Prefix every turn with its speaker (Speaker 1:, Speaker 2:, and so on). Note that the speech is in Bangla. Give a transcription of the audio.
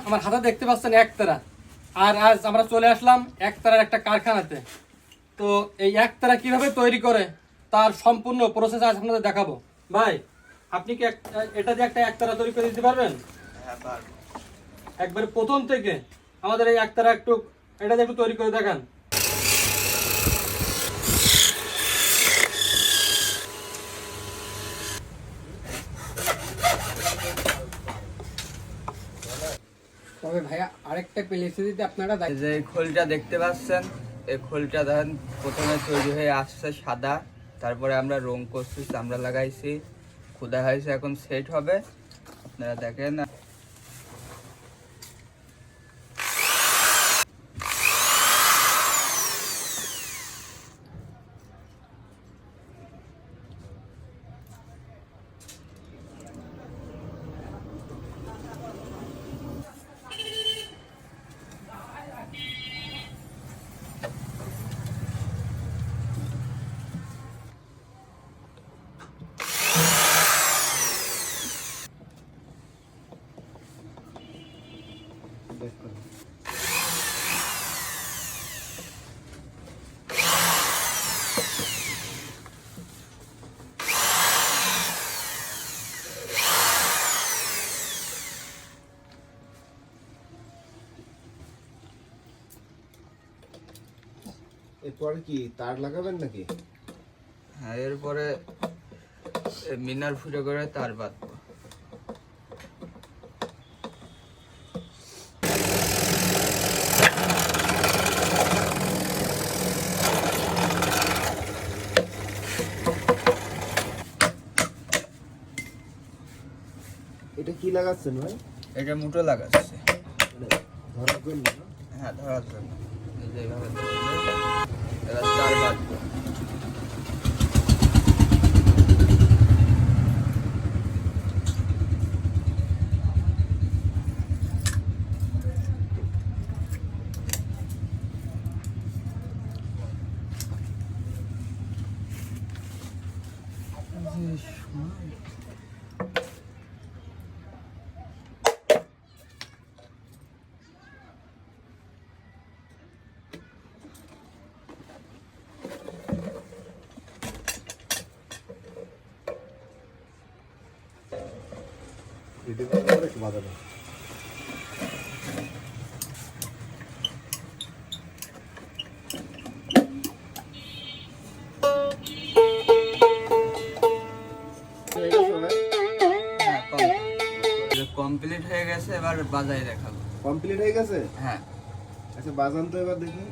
Speaker 1: আমার হাতে দেখতে পাচ্ছেন একতারা, আর আজ আমরা চলে আসলাম একতারার একটা কারখানাতে। তো এই একতারা কিভাবে তৈরি করে তার সম্পূর্ণ প্রসেস আজ আপনাদের দেখাবো। ভাই, আপনি কি এটা দিয়ে একটা একতারা তৈরি করে দিতে পারবেন?
Speaker 2: হ্যাঁ পারবো।
Speaker 1: একবারে প্রথম থেকে আমাদের এই একতারা এটা দিয়ে একটু তৈরি করে দেখান।
Speaker 3: তবে ভাইয়া আরেকটা প্লেসে যদি আপনারা
Speaker 2: যে খোলটা দেখতে পাচ্ছেন, এই খোলটা দেখেন প্রথমে তৈরি হয়ে আসছে সাদা, তারপরে আমরা রং করছি, চামড়া লাগাইছি, খোদা হয়েছে, এখন সেট হবে। আপনারা দেখেন
Speaker 4: এরপরে কি তার লাগাবেন নাকি?
Speaker 2: হ্যাঁ, এরপরে মিনার ফুটো করে তার বাঁধবো।
Speaker 4: এটা কি লাগাচ্ছেন ভাই?
Speaker 2: এটা মুঠো লাগাচ্ছে।
Speaker 4: ধরার জন্য না?
Speaker 2: হ্যাঁ, ধরার জন্য। এই যে এইভাবে ধরলে এবার তার বাঁধবো।
Speaker 4: একটু বাজানো।
Speaker 2: কমপ্লিট হয়ে গেছে, এবার বাজাই দেখাবো।
Speaker 4: কমপ্লিট হয়ে গেছে?
Speaker 2: হ্যাঁ।
Speaker 4: আচ্ছা বাজান তো এবার দেখি।